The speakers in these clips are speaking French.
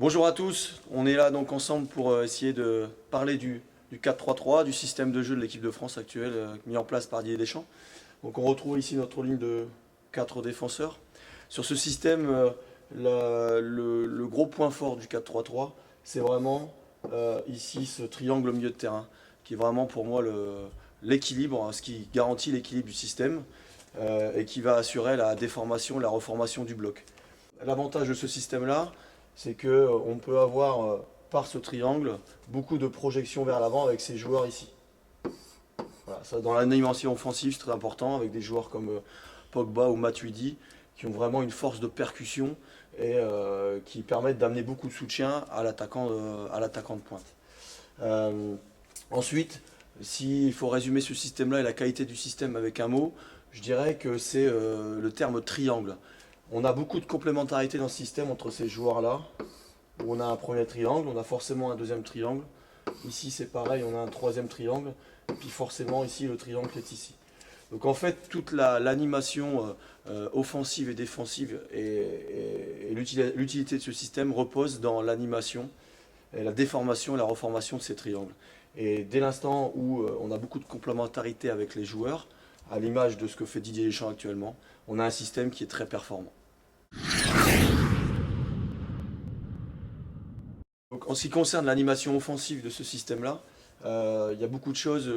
Bonjour à tous, on est là donc ensemble pour essayer de parler du 4-3-3, du système de jeu de l'équipe de France actuelle mis en place par Didier Deschamps. Donc on retrouve ici notre ligne de 4 défenseurs. Sur ce système, le gros point fort du 4-3-3, c'est vraiment ici ce triangle au milieu de terrain, qui est vraiment pour moi l'équilibre, ce qui garantit l'équilibre du système et qui va assurer la déformation, la reformation du bloc. L'avantage de ce système-là, c'est qu'on peut avoir par ce triangle beaucoup de projections vers l'avant avec ces joueurs ici. Voilà, ça, dans l'animation offensive, c'est très important avec des joueurs comme Pogba ou Matuidi qui ont vraiment une force de percussion et qui permettent d'amener beaucoup de soutien à l'attaquant de pointe. Euh, Ensuite, s'il faut résumer ce système-là et la qualité du système avec un mot, je dirais que c'est le terme triangle. On a beaucoup de complémentarité dans ce système entre ces joueurs-là, où on a un premier triangle, on a forcément un deuxième triangle. Ici, c'est pareil, on a un troisième triangle, et puis forcément, ici, le triangle est ici. Donc en fait, toute l'animation offensive et défensive et l'utilité de ce système repose dans l'animation, la déformation et la reformation de ces triangles. Et dès l'instant où on a beaucoup de complémentarité avec les joueurs, à l'image de ce que fait Didier Deschamps actuellement, on a un système qui est très performant. Donc, en ce qui concerne l'animation offensive de ce système-là, il y a beaucoup de choses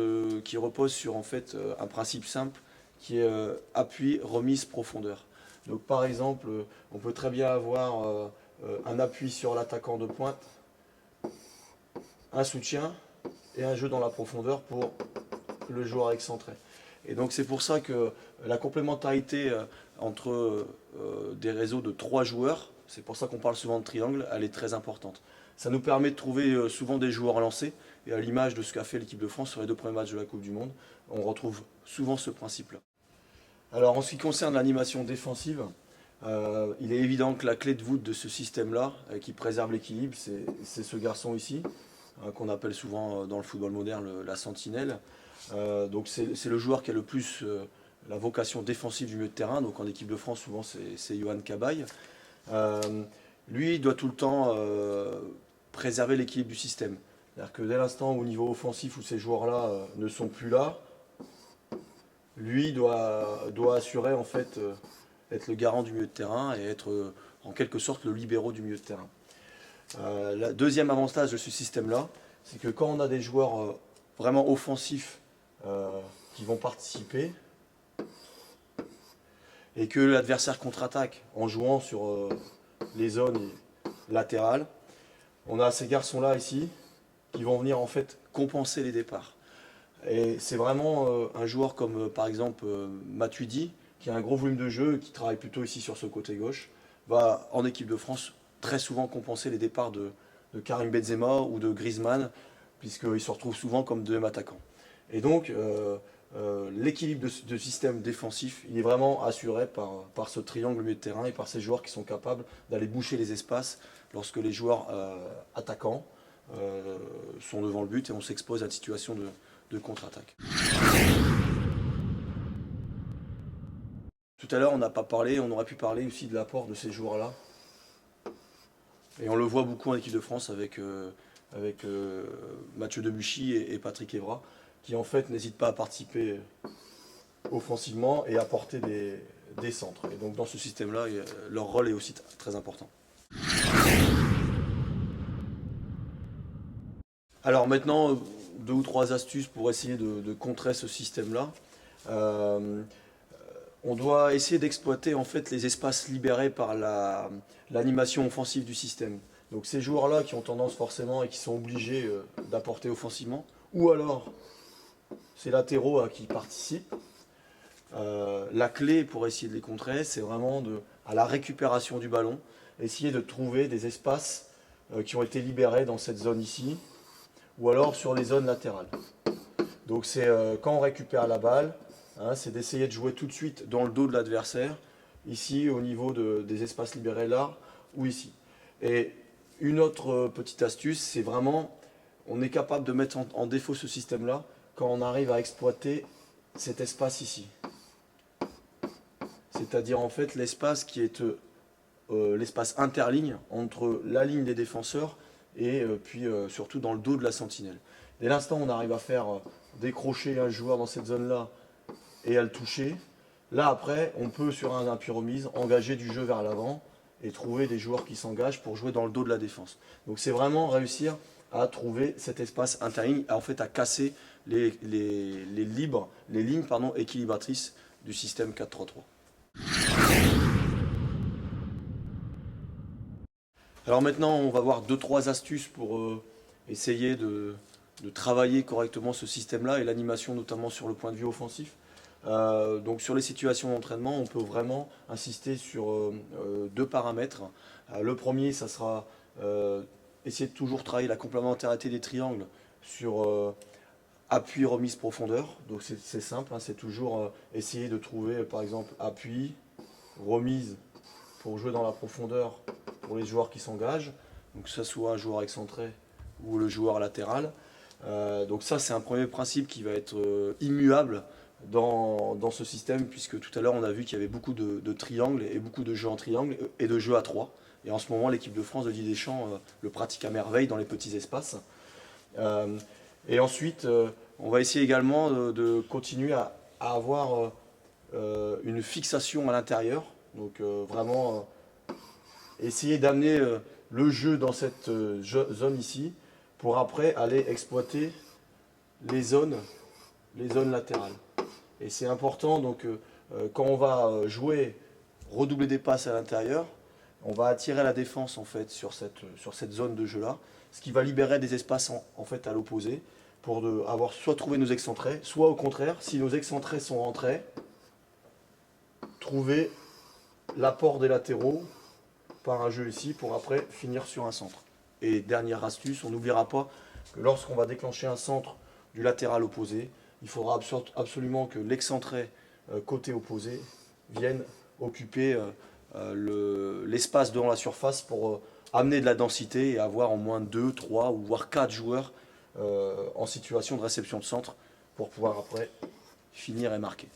qui reposent sur en fait un principe simple qui est appui, remise, profondeur. Donc par exemple, on peut très bien avoir un appui sur l'attaquant de pointe, un soutien et un jeu dans la profondeur pour le joueur excentré. Et donc c'est pour ça que la complémentarité entre des réseaux de trois joueurs, c'est pour ça qu'on parle souvent de triangle, elle est très importante. Ça nous permet de trouver souvent des joueurs lancés, et à l'image de ce qu'a fait l'équipe de France sur les deux premiers matchs de la Coupe du Monde, on retrouve souvent ce principe-là. Alors en ce qui concerne l'animation défensive, il est évident que la clé de voûte de ce système-là, qui préserve l'équilibre, c'est ce garçon ici, hein, qu'on appelle souvent dans le football moderne la sentinelle. Donc c'est le joueur qui a le plus la vocation défensive du milieu de terrain. Donc en équipe de France, souvent c'est Yohan Cabaye. Euh, Lui, il doit tout le temps préserver l'équilibre du système. C'est-à-dire que dès l'instant au niveau offensif où ces joueurs-là ne sont plus là, lui doit assurer en fait être le garant du milieu de terrain et être en quelque sorte le libéraux du milieu de terrain. Le deuxième avantage de ce système-là, c'est que quand on a des joueurs vraiment offensifs euh, qui vont participer et que l'adversaire contre-attaque en jouant sur les zones latérales, on a ces garçons-là ici qui vont venir en fait compenser les départs. Et c'est vraiment un joueur comme par exemple Matuidi, qui a un gros volume de jeu, qui travaille plutôt ici sur ce côté gauche, va en équipe de France très souvent compenser les départs de Karim Benzema ou de Griezmann, puisqu'il se retrouve souvent comme deuxième attaquant. Et donc l'équilibre de système défensif, il est vraiment assuré par ce triangle au milieu de terrain et par ces joueurs qui sont capables d'aller boucher les espaces lorsque les joueurs attaquants sont devant le but et on s'expose à une situation de contre-attaque. Tout à l'heure, on n'a pas parlé, on aurait pu parler aussi de l'apport de ces joueurs-là. Et on le voit beaucoup en équipe de France avec Mathieu Debuchy et Patrick Evra, qui en fait n'hésitent pas à participer offensivement et à apporter des centres. Et donc dans ce système-là, leur rôle est aussi très important. Alors maintenant, deux ou trois astuces pour essayer de contrer ce système-là. Euh, on doit essayer d'exploiter en fait les espaces libérés par l'animation offensive du système. Donc ces joueurs-là qui ont tendance forcément et qui sont obligés d'apporter offensivement, ou alors ces latéraux qui participent. La clé pour essayer de les contrer, c'est vraiment à la récupération du ballon, essayer de trouver des espaces qui ont été libérés dans cette zone ici, ou alors sur les zones latérales. Donc c'est quand on récupère la balle, hein, c'est d'essayer de jouer tout de suite dans le dos de l'adversaire, ici au niveau des espaces libérés là, ou ici. Et une autre petite astuce, c'est vraiment, on est capable de mettre en défaut ce système-là quand on arrive à exploiter cet espace ici. C'est-à-dire en fait l'espace qui est l'espace interligne entre la ligne des défenseurs et puis surtout dans le dos de la sentinelle. Dès l'instant où on arrive à faire décrocher un joueur dans cette zone-là et à le toucher, là après on peut sur un appui remise engager du jeu vers l'avant et trouver des joueurs qui s'engagent pour jouer dans le dos de la défense. Donc c'est vraiment réussir à trouver cet espace interligne, en fait à casser les lignes équilibratrices du système 4-3-3. Alors maintenant, on va voir 2-3 astuces pour essayer de travailler correctement ce système-là et l'animation notamment sur le point de vue offensif. Donc sur les situations d'entraînement, on peut vraiment insister sur deux paramètres. Le premier, ça sera essayer de toujours travailler la complémentarité des triangles sur appui, remise, profondeur. Donc c'est simple, hein, c'est toujours essayer de trouver par exemple appui, remise pour jouer dans la profondeur pour les joueurs qui s'engagent, donc que ce soit un joueur excentré ou le joueur latéral. Donc ça c'est un premier principe qui va être immuable dans ce système, puisque tout à l'heure on a vu qu'il y avait beaucoup de triangles et beaucoup de jeux en triangle et de jeux à 3. Et en ce moment l'équipe de France de Didier Deschamps le pratique à merveille dans les petits espaces. Et ensuite on va essayer également de continuer à avoir une fixation à l'intérieur. Donc vraiment essayer d'amener le jeu dans cette zone ici pour après aller exploiter les zones latérales. Et c'est important, donc quand on va jouer, redoubler des passes à l'intérieur, on va attirer la défense en fait sur cette zone de jeu là, ce qui va libérer des espaces en fait à l'opposé pour avoir soit trouvé nos excentrés, soit au contraire, si nos excentrés sont rentrés, trouver l'apport des latéraux par un jeu ici pour après finir sur un centre. Et dernière astuce, on n'oubliera pas que lorsqu'on va déclencher un centre du latéral opposé, il faudra absolument que l'excentré côté opposé vienne occuper l'espace devant la surface pour amener de la densité et avoir en moins 2, 3 ou voire 4 joueurs en situation de réception de centre pour pouvoir après finir et marquer.